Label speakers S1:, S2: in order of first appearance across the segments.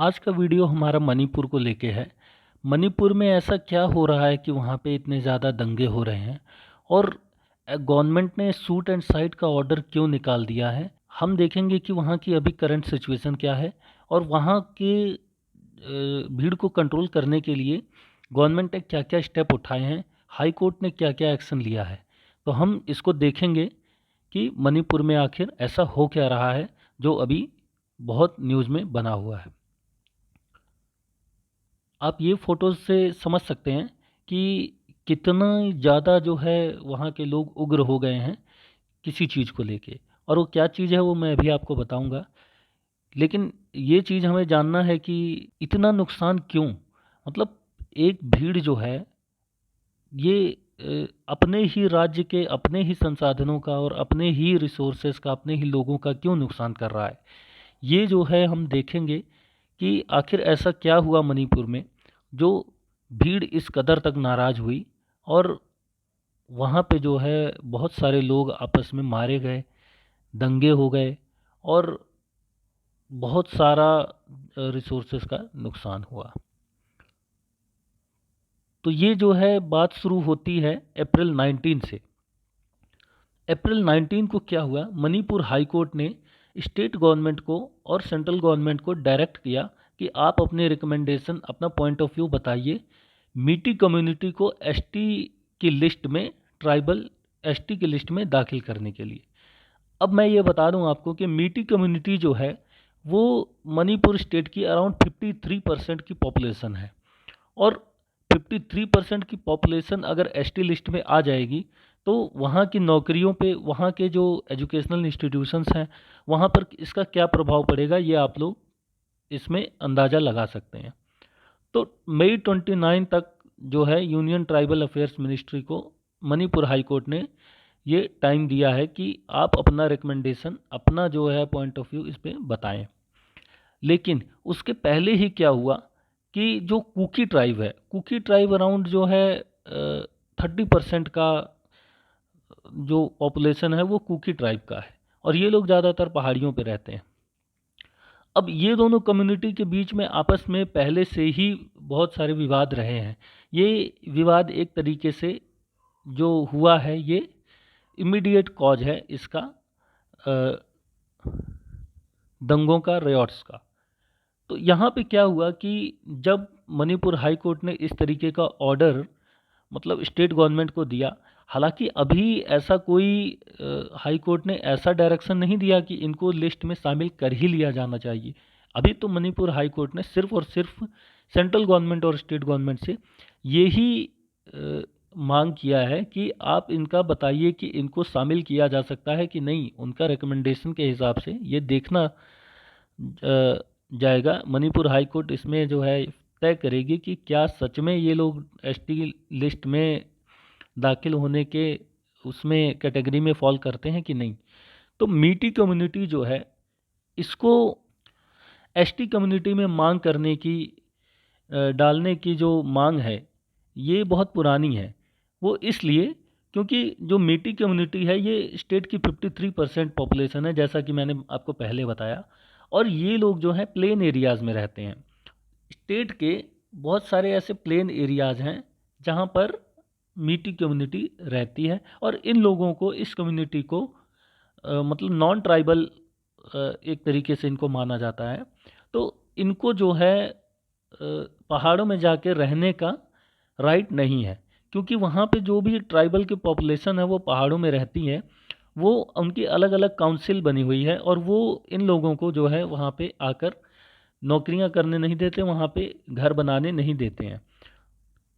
S1: आज का वीडियो हमारा मणिपुर को लेके है। मणिपुर में ऐसा क्या हो रहा है कि वहाँ पे इतने ज़्यादा दंगे हो रहे हैं और गवर्नमेंट ने शूट एंड साइट का ऑर्डर क्यों निकाल दिया है। हम देखेंगे कि वहाँ की अभी करंट सिचुएशन क्या है और वहाँ के भीड़ को कंट्रोल करने के लिए गवर्नमेंट ने क्या क्या स्टेप उठाए हैं, हाई कोर्ट ने क्या क्या एक्शन लिया है। तो हम इसको देखेंगे कि मणिपुर में आखिर ऐसा हो क्या रहा है जो अभी बहुत न्यूज़ में बना हुआ है। आप ये फ़ोटोज़ से समझ सकते हैं कि कितना ज़्यादा जो है वहाँ के लोग उग्र हो गए हैं किसी चीज़ को लेके। और वो क्या चीज़ है वो मैं अभी आपको बताऊंगा। लेकिन ये चीज़ हमें जानना है कि इतना नुकसान क्यों, मतलब एक भीड़ जो है ये अपने ही राज्य के अपने ही संसाधनों का और अपने ही रिसोर्सेज का अपने ही लोगों का क्यों नुकसान कर रहा है। ये जो है हम देखेंगे कि आखिर ऐसा क्या हुआ मणिपुर में जो भीड़ इस कदर तक नाराज़ हुई और वहाँ पे जो है बहुत सारे लोग आपस में मारे गए, दंगे हो गए और बहुत सारा रिसोर्सेज का नुकसान हुआ। तो ये जो है बात शुरू होती है अप्रैल 19 से। अप्रैल 19 को क्या हुआ, मणिपुर हाई कोर्ट ने स्टेट गवर्नमेंट को और सेंट्रल गवर्नमेंट को डायरेक्ट किया कि आप अपने रिकमेंडेशन अपना पॉइंट ऑफ व्यू बताइए मीटी कम्युनिटी को एसटी की लिस्ट में, ट्राइबल एसटी की लिस्ट में दाखिल करने के लिए। अब मैं ये बता दूं आपको कि मीटी कम्युनिटी जो है वो मणिपुर स्टेट की अराउंड 53% की पॉपुलेशन है और 53% की पॉपुलेशन अगर एसटी लिस्ट में आ जाएगी तो वहाँ की नौकरियों पे, वहाँ के जो एजुकेशनल इंस्टीट्यूशंस हैं वहाँ पर इसका क्या प्रभाव पड़ेगा ये आप लोग इसमें अंदाज़ा लगा सकते हैं। तो मई 29 तक जो है यूनियन ट्राइबल अफेयर्स मिनिस्ट्री को मणिपुर हाई कोर्ट ने ये टाइम दिया है कि आप अपना रिकमेंडेशन, अपना जो है पॉइंट ऑफ व्यू इस पे बताएं। लेकिन उसके पहले ही क्या हुआ कि जो कुकी ट्राइब है, कुकी ट्राइब अराउंड जो है 30% का जो पॉपुलेशन है वो कुकी ट्राइब का है और ये लोग ज़्यादातर पहाड़ियों पे रहते हैं। अब ये दोनों कम्युनिटी के बीच में आपस में पहले से ही बहुत सारे विवाद रहे हैं। ये विवाद एक तरीके से जो हुआ है ये इमीडिएट कॉज है इसका, अ, दंगों का, रियॉट्स का। तो यहाँ पे क्या हुआ कि जब मणिपुर हाई कोर्ट ने इस तरीके का ऑर्डर मतलब स्टेट गवर्नमेंट को दिया, हालांकि अभी ऐसा कोई हाई कोर्ट ने ऐसा डायरेक्शन नहीं दिया कि इनको लिस्ट में शामिल कर ही लिया जाना चाहिए। अभी तो मणिपुर हाई कोर्ट ने सिर्फ और सिर्फ सेंट्रल गवर्नमेंट और स्टेट गवर्नमेंट से यही मांग किया है कि आप इनका बताइए कि इनको शामिल किया जा सकता है कि नहीं। उनका रिकमेंडेशन के हिसाब से ये देखना जाएगा। मणिपुर हाई कोर्ट इसमें जो है तय करेगी कि क्या सच में ये लोग एसटी लिस्ट में दाखिल होने के उसमें कैटेगरी में फॉल करते हैं कि नहीं। तो मीटी कम्युनिटी जो है इसको एसटी कम्युनिटी में मांग करने की, डालने की जो मांग है ये बहुत पुरानी है। वो इसलिए क्योंकि जो मीटी कम्युनिटी है ये स्टेट की 53% पॉपुलेशन है, जैसा कि मैंने आपको पहले बताया। और ये लोग जो हैं प्लेन एरियाज़ में रहते हैं। स्टेट के बहुत सारे ऐसे प्लेन एरियाज़ हैं जहाँ पर मीटी कम्युनिटी रहती है और इन लोगों को, इस कम्युनिटी को मतलब नॉन ट्राइबल एक तरीके से इनको माना जाता है। तो इनको जो है पहाड़ों में जाके रहने का राइट नहीं है, क्योंकि वहाँ पे जो भी ट्राइबल की पॉपुलेशन है वो पहाड़ों में रहती है। वो उनकी अलग अलग काउंसिल बनी हुई है और वो इन लोगों को जो है वहाँ पे आकर नौकरियाँ करने नहीं देते, वहाँ पे घर बनाने नहीं देते हैं।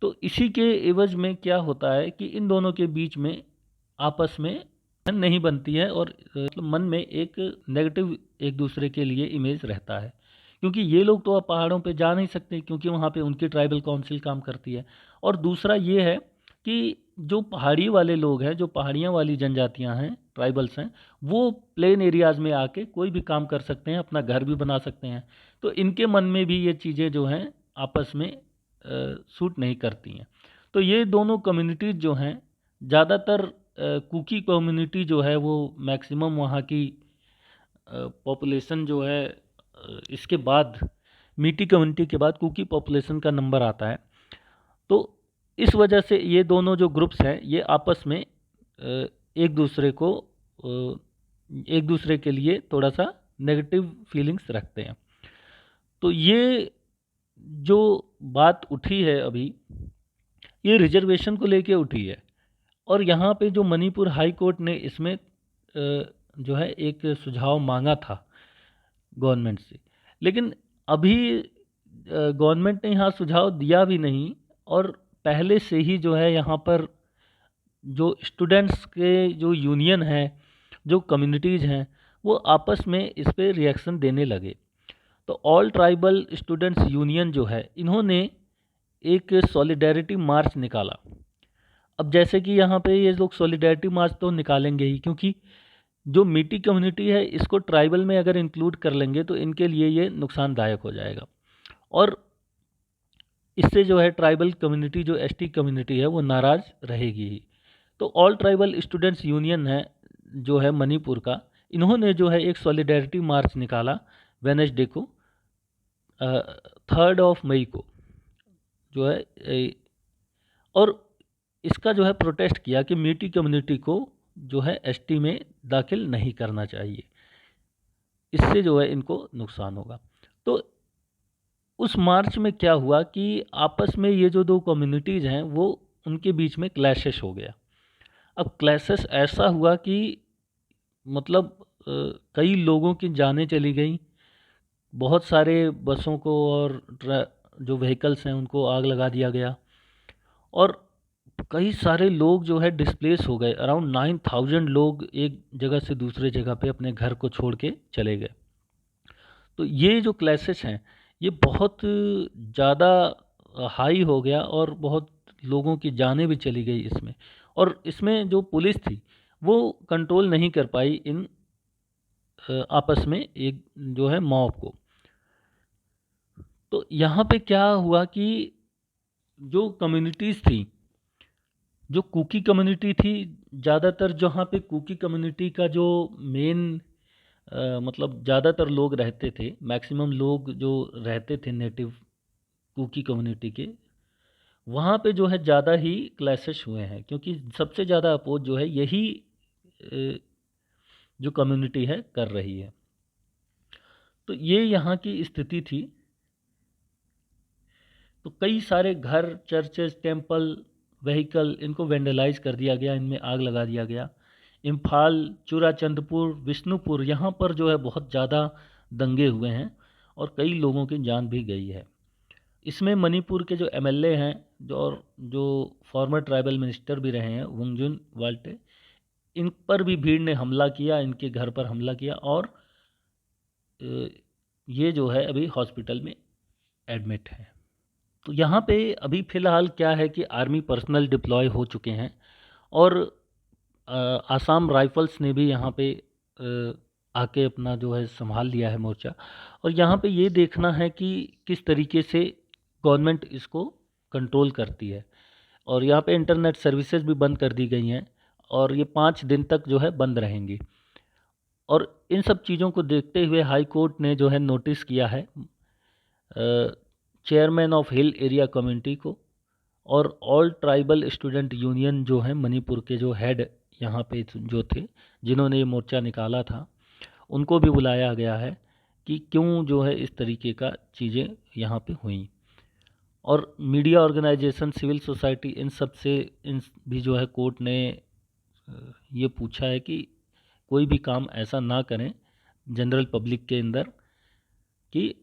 S1: तो इसी के एवज में क्या होता है कि इन दोनों के बीच में आपस में नहीं बनती है और मतलब मन में एक नेगेटिव एक दूसरे के लिए इमेज रहता है, क्योंकि ये लोग तो अब पहाड़ों पे जा नहीं सकते क्योंकि वहाँ पे उनकी ट्राइबल काउंसिल काम करती है। और दूसरा ये है कि जो पहाड़ी वाले लोग हैं, जो पहाड़ियाँ वाली जनजातियाँ हैं, ट्राइबल्स हैं, वो प्लेन एरियाज़ में आके कोई भी काम कर सकते हैं, अपना घर भी बना सकते हैं। तो इनके मन में भी ये चीज़ें जो हैं आपस में सूट नहीं करती हैं। तो ये दोनों कम्युनिटीज़ जो हैं, ज़्यादातर कुकी कम्युनिटी जो है वो मैक्सिमम वहाँ की पॉपुलेशन जो है इसके बाद मीटी कम्युनिटी के बाद कुकी पॉपुलेशन का नंबर आता है। तो इस वजह से ये दोनों जो ग्रुप्स हैं ये आपस में एक दूसरे को एक दूसरे के लिए थोड़ा सा नेगेटिव फीलिंग्स रखते हैं। तो ये जो बात उठी है अभी, ये रिजर्वेशन को लेके उठी है, और यहाँ पे जो मणिपुर हाई कोर्ट ने इसमें जो है एक सुझाव मांगा था गवर्नमेंट से, लेकिन अभी गवर्नमेंट ने यहाँ सुझाव दिया भी नहीं, और पहले से ही जो है यहाँ पर जो स्टूडेंट्स के जो यूनियन हैं, जो कम्युनिटीज़ हैं, वो आपस में इस पे रिएक्शन देने लगे। तो ऑल ट्राइबल स्टूडेंट्स यूनियन जो है, इन्होंने एक सॉलिडेरिटी मार्च निकाला। अब जैसे कि यहाँ पे ये लोग सॉलिडेरिटी मार्च तो निकालेंगे ही, क्योंकि जो मीटी कम्युनिटी है इसको ट्राइबल में अगर इंक्लूड कर लेंगे तो इनके लिए ये नुकसानदायक हो जाएगा, और इससे जो है ट्राइबल कम्युनिटी, जो एसटी कम्युनिटी है, वो नाराज़ रहेगी ही। तो ऑल ट्राइबल स्टूडेंट्स यूनियन है जो है मणिपुर का, इन्होंने जो है एक सॉलिडेरिटी मार्च निकाला वेडनेसडे को, 3 मई को जो है और इसका जो है प्रोटेस्ट किया कि मीटी कम्युनिटी को जो है एसटी में दाखिल नहीं करना चाहिए, इससे जो है इनको नुकसान होगा। तो उस मार्च में क्या हुआ कि आपस में ये जो दो कम्युनिटीज़ हैं वो उनके बीच में क्लैशेस हो गया। अब क्लैशेस ऐसा हुआ कि मतलब कई लोगों की जानें चली गई, बहुत सारे बसों को और जो व्हीकल्स हैं उनको आग लगा दिया गया, और कई सारे लोग जो है डिस्प्लेस हो गए। अराउंड 9000 लोग एक जगह से दूसरे जगह पे अपने घर को छोड़ के चले गए। तो ये जो क्लैशेस हैं ये बहुत ज़्यादा हाई हो गया, और बहुत लोगों की जानें भी चली गई इसमें, और इसमें जो पुलिस थी वो कंट्रोल नहीं कर पाई इन आपस में एक जो है मॉब को। तो यहाँ पे क्या हुआ कि जो कम्युनिटीज़ थी, जो कुकी कम्युनिटी थी, ज़्यादातर जहाँ पे कुकी कम्युनिटी का जो मेन मतलब ज़्यादातर लोग रहते थे, मैक्सिमम लोग जो रहते थे नेटिव कुकी कम्युनिटी के, वहाँ पे जो है ज़्यादा ही क्लैशेस हुए हैं, क्योंकि सबसे ज़्यादा अपोज जो है यही जो कम्युनिटी है कर रही है। तो ये यहाँ की स्थिति थी। तो कई सारे घर, चर्चेस, टेम्पल, व्हीकल, इनको वेंडलाइज कर दिया गया, इनमें आग लगा दिया गया। इम्फाल, चूराचंदपुर, विष्णुपुर, यहाँ पर जो है बहुत ज़्यादा दंगे हुए हैं और कई लोगों की जान भी गई है। इसमें मणिपुर के जो एमएलए हैं, जो फॉर्मर ट्राइबल मिनिस्टर भी रहे हैं, वंगजुन वाल्टे, इन पर भी भीड़ ने हमला किया, इनके घर पर हमला किया, और ये जो है अभी हॉस्पिटल में एडमिट है। तो यहाँ पे अभी फ़िलहाल क्या है कि आर्मी पर्सनल डिप्लॉय हो चुके हैं, और आसाम राइफल्स ने भी यहाँ पे आके अपना जो है संभाल लिया है मोर्चा। और यहाँ पे ये देखना है कि किस तरीके से गवर्नमेंट इसको कंट्रोल करती है। और यहाँ पे इंटरनेट सर्विसेज भी बंद कर दी गई हैं, और ये 5 दिन तक जो है बंद रहेंगी। और इन सब चीज़ों को देखते हुए हाई कोर्ट ने जो है नोटिस किया है chairman of hill area community को, और ऑल ट्राइबल स्टूडेंट यूनियन जो है मणिपुर के जो हेड यहाँ पे जो थे, जिन्होंने ये मोर्चा निकाला था, उनको भी बुलाया गया है कि क्यों जो है इस तरीके का चीज़ें यहाँ पे हुई। और मीडिया ऑर्गेनाइजेशन, सिविल सोसाइटी, इन सब से इन भी जो है कोर्ट ने ये पूछा है कि कोई भी काम ऐसा ना करें जनरल पब्लिक के अंदर कि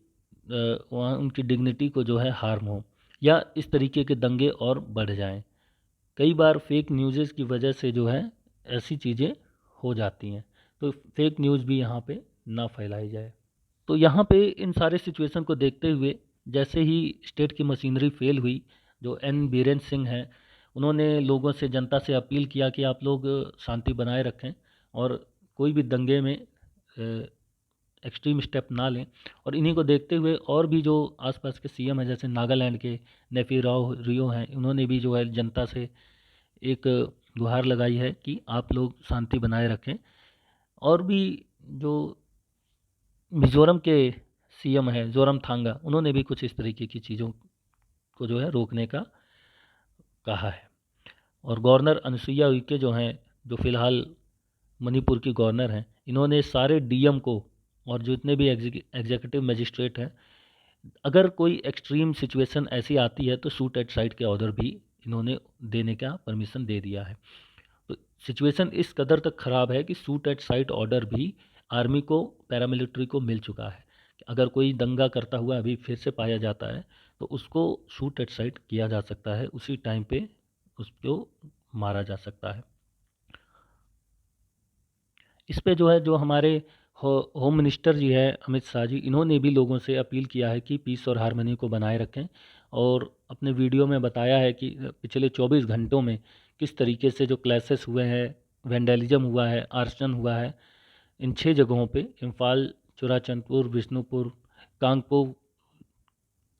S1: वहाँ उनकी डिग्निटी को जो है हार्म हो, या इस तरीके के दंगे और बढ़ जाएं। कई बार फेक न्यूज़ की वजह से जो है ऐसी चीज़ें हो जाती हैं, तो फेक न्यूज़ भी यहाँ पे ना फैलाई जाए। तो यहाँ पे इन सारे सिचुएशन को देखते हुए, जैसे ही स्टेट की मशीनरी फेल हुई, जो एन बीरेन सिंह हैं, उन्होंने लोगों से, जनता से अपील किया कि आप लोग शांति बनाए रखें और कोई भी दंगे में एक्सट्रीम स्टेप ना लें। और इन्हीं को देखते हुए और भी जो आसपास के सीएम हैं, जैसे नागालैंड के नेफी राव रियो हैं, उन्होंने भी जो है जनता से एक गुहार लगाई है कि आप लोग शांति बनाए रखें। और भी जो मिज़ोरम के सीएम है जोरामथांगा, उन्होंने भी कुछ इस तरीके की चीज़ों को जो है रोकने का कहा है। और गवर्नर अनुसुईया उइके जो हैं, जो फ़िलहाल मणिपुर की गवर्नर हैं, इन्होंने सारे डीएम को और जितने भी एग्जीक्यूटिव मजिस्ट्रेट हैं, अगर कोई एक्सट्रीम सिचुएशन ऐसी आती है तो शूट एट साइट के ऑर्डर भी इन्होंने देने का परमिशन दे दिया है। तो सिचुएशन इस कदर तक ख़राब है कि शूट एट साइट ऑर्डर भी आर्मी को, पैरामिलिट्री को मिल चुका है। अगर कोई दंगा करता हुआ अभी फिर से पाया जाता है तो उसको शूट एट साइट किया जा सकता है, उसी टाइम पे उसको मारा जा सकता है। इस पे जो है, जो हमारे होम मिनिस्टर जी है अमित शाह जी, इन्होंने भी लोगों से अपील किया है कि पीस और हारमोनी को बनाए रखें, और अपने वीडियो में बताया है कि पिछले 24 घंटों में किस तरीके से जो क्लैशेस हुए हैं, वैंडलिज्म हुआ है, आर्सन हुआ है इन 6 जगहों पे, इम्फाल, चुराचंदपुर, बिष्णुपुर, कांगपो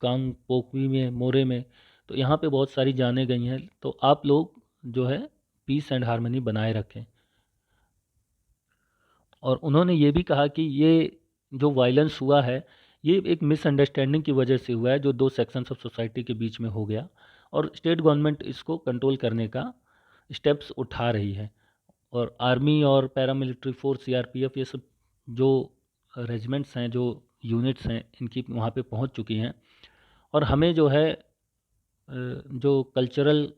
S1: कांगपोकवी में, मोरे में। तो यहाँ पे बहुत सारी जानें गई हैं। तो आप लोग जो है पीस एंड हारमोनी बनाए रखें। और उन्होंने ये भी कहा कि ये जो वायलेंस हुआ है, ये एक मिसअंडरस्टैंडिंग की वजह से हुआ है, जो 2 सेक्शंस ऑफ सोसाइटी के बीच में हो गया, और स्टेट गवर्नमेंट इसको कंट्रोल करने का स्टेप्स उठा रही है। और आर्मी और पैरामिलिट्री फोर्स, सीआरपीएफ, ये सब जो रेजिमेंट्स हैं, जो यूनिट्स हैं, इनकी वहाँ पे पहुँच चुकी हैं। और हमें जो है जो कल्चरल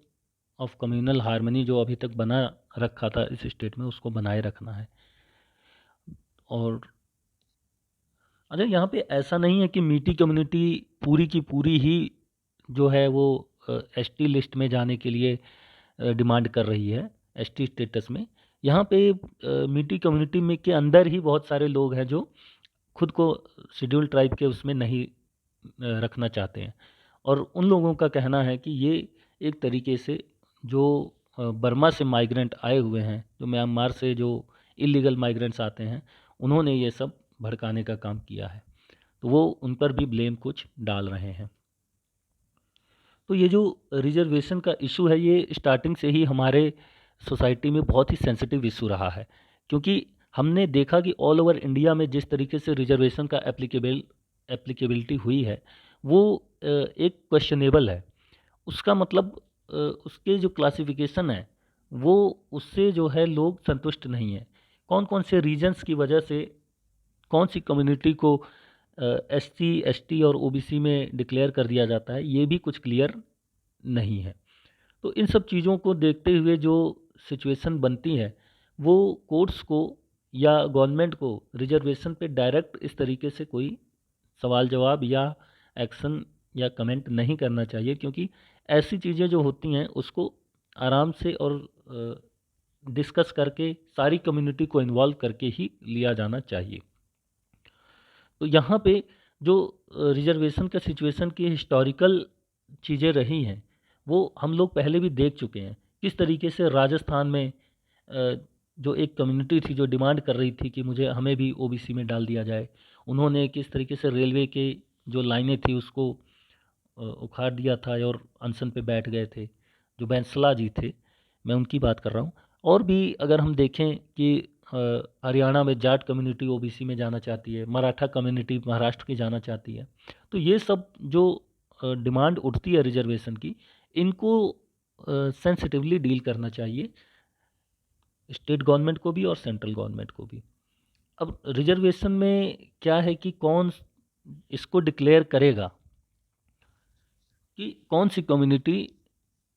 S1: ऑफ कम्युनल हार्मनी जो अभी तक बना रखा था इस स्टेट में, उसको बनाए रखना है। और अच्छा, यहाँ पे ऐसा नहीं है कि मीटी कम्युनिटी पूरी की पूरी ही जो है वो एसटी लिस्ट में जाने के लिए डिमांड कर रही है, एसटी स्टेटस में। यहाँ पे मीटी कम्युनिटी में के अंदर ही बहुत सारे लोग हैं जो खुद को शेड्यूल ट्राइब के उसमें नहीं रखना चाहते हैं। और उन लोगों का कहना है कि ये एक तरीके से जो बर्मा से माइग्रेंट आए हुए हैं, जो म्यांमार से जो इलीगल माइग्रेंट्स आते हैं, उन्होंने ये सब भड़काने का काम किया है। तो वो उन पर भी ब्लेम कुछ डाल रहे हैं। तो ये जो रिजर्वेशन का इशू है, ये स्टार्टिंग से ही हमारे सोसाइटी में बहुत ही सेंसिटिव इशू रहा है, क्योंकि हमने देखा कि ऑल ओवर इंडिया में जिस तरीके से रिजर्वेशन का एप्लीकेबिलिटी हुई है, वो एक क्वेश्चनेबल है। उसका मतलब उसके जो क्लासिफिकेशन है, वो उससे जो है लोग संतुष्ट नहीं हैं। कौन कौन से रीजन्स की वजह से कौन सी कम्युनिटी को एससी, एसटी और ओबीसी में डिक्लेयर कर दिया जाता है, ये भी कुछ क्लियर नहीं है। तो इन सब चीज़ों को देखते हुए जो सिचुएशन बनती है, वो कोर्ट्स को या गवर्नमेंट को रिजर्वेशन पे डायरेक्ट इस तरीके से कोई सवाल जवाब या एक्शन या कमेंट नहीं करना चाहिए, क्योंकि ऐसी चीज़ें जो होती हैं उसको आराम से और डिस्कस करके सारी कम्युनिटी को इन्वॉल्व करके ही लिया जाना चाहिए। तो यहाँ पे जो रिजर्वेशन का सिचुएशन की हिस्टोरिकल चीज़ें रही हैं, वो हम लोग पहले भी देख चुके हैं। किस तरीके से राजस्थान में जो एक कम्युनिटी थी जो डिमांड कर रही थी कि मुझे हमें भी ओबीसी में डाल दिया जाए, उन्होंने किस तरीके से रेलवे के जो लाइनें थी उसको उखाड़ दिया था और अनशन पे बैठ गए थे। जो बैंसला जी थे, मैं उनकी बात कर रहा हूँ। और भी अगर हम देखें कि हरियाणा में जाट कम्युनिटी ओबीसी में जाना चाहती है, मराठा कम्युनिटी महाराष्ट्र की जाना चाहती है। तो ये सब जो डिमांड उठती है रिजर्वेशन की, इनको सेंसिटिवली डील करना चाहिए स्टेट गवर्नमेंट को भी और सेंट्रल गवर्नमेंट को भी। अब रिजर्वेशन में क्या है कि कौन इसको डिक्लेयर करेगा कि कौन सी कम्युनिटी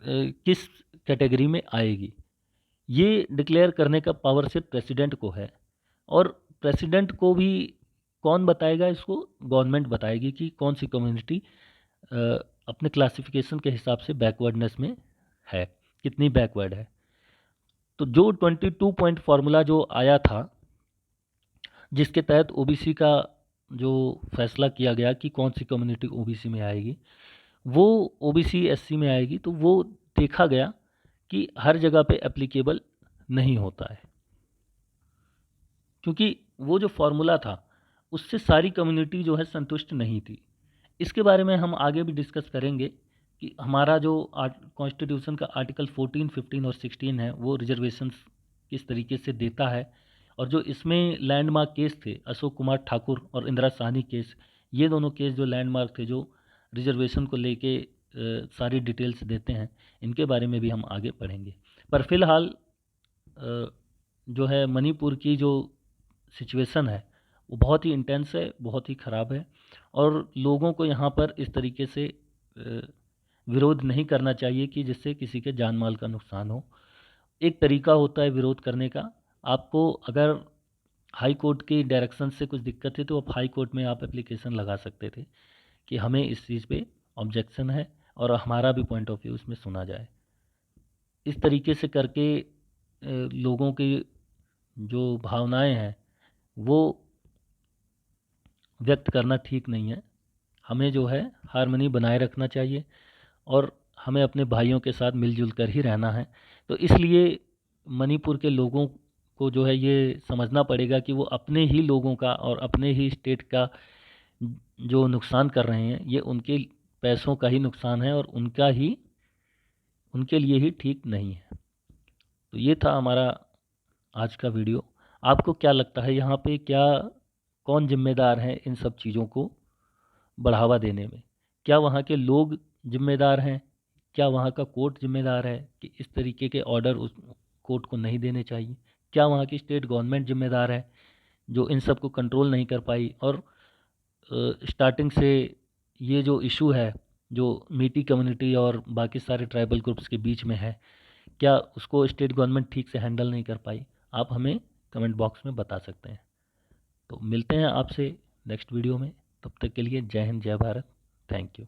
S1: किस कैटेगरी में आएगी। ये डिक्लेयर करने का पावर सिर्फ प्रेसिडेंट को है, और प्रेसिडेंट को भी कौन बताएगा, इसको गवर्नमेंट बताएगी कि कौन सी कम्युनिटी अपने क्लासिफिकेशन के हिसाब से बैकवर्डनेस में है, कितनी बैकवर्ड है। तो जो 22 पॉइंट फार्मूला जो आया था, जिसके तहत ओबीसी का जो फैसला किया गया कि कौन सी कम्युनिटी ओबीसी में आएगी, वो ओबीसी एससी में आएगी, तो वो देखा गया कि हर जगह पे एप्लीकेबल नहीं होता है, क्योंकि वो जो फार्मूला था उससे सारी कम्युनिटी जो है संतुष्ट नहीं थी। इसके बारे में हम आगे भी डिस्कस करेंगे कि हमारा जो कॉन्स्टिट्यूशन का आर्टिकल 14, 15 और 16 है, वो रिजर्वेशंस किस तरीके से देता है। और जो इसमें लैंडमार्क केस थे, अशोक कुमार ठाकुर और इंदिरा साहनी केस, ये दोनों केस जो लैंडमार्क थे, जो रिजर्वेशन को लेके सारी डिटेल्स देते हैं, इनके बारे में भी हम आगे पढ़ेंगे। पर फिलहाल जो है मणिपुर की जो सिचुएशन है वो बहुत ही इंटेंस है, बहुत ही ख़राब है, और लोगों को यहाँ पर इस तरीके से विरोध नहीं करना चाहिए कि जिससे किसी के जान माल का नुकसान हो। एक तरीका होता है विरोध करने का। आपको अगर हाई कोर्ट की डायरेक्शन से कुछ दिक्कत है तो आप हाई कोर्ट में आप एप्लीकेशन लगा सकते थे कि हमें इस चीज़ पे ऑब्जेक्शन है और हमारा भी पॉइंट ऑफ व्यू इसमें सुना जाए। इस तरीके से करके लोगों की जो भावनाएं हैं वो व्यक्त करना ठीक नहीं है। हमें जो है हार्मनी बनाए रखना चाहिए और हमें अपने भाइयों के साथ मिलजुल कर ही रहना है। तो इसलिए मणिपुर के लोगों को जो है ये समझना पड़ेगा कि वो अपने ही लोगों का और अपने ही स्टेट का जो नुकसान कर रहे हैं, ये उनके पैसों का ही नुकसान है और उनके लिए ही ठीक नहीं है। तो ये था हमारा आज का वीडियो। आपको क्या लगता है यहाँ पे कौन जिम्मेदार है इन सब चीज़ों को बढ़ावा देने में? क्या वहाँ के लोग जिम्मेदार हैं? क्या वहाँ का कोर्ट जिम्मेदार है कि इस तरीके के ऑर्डर उस कोर्ट को नहीं देने चाहिए? क्या वहाँ की स्टेट गवर्नमेंट जिम्मेदार है जो इन सब को कंट्रोल नहीं कर पाई? और स्टार्टिंग से ये जो इशू है, जो मीटी कम्युनिटी और बाकी सारे ट्राइबल ग्रुप्स के बीच में है, क्या उसको स्टेट गवर्नमेंट ठीक से हैंडल नहीं कर पाई? आप हमें कमेंट बॉक्स में बता सकते हैं। तो मिलते हैं आपसे नेक्स्ट वीडियो में। तब तक के लिए जय हिंद, जय भारत। Thank you.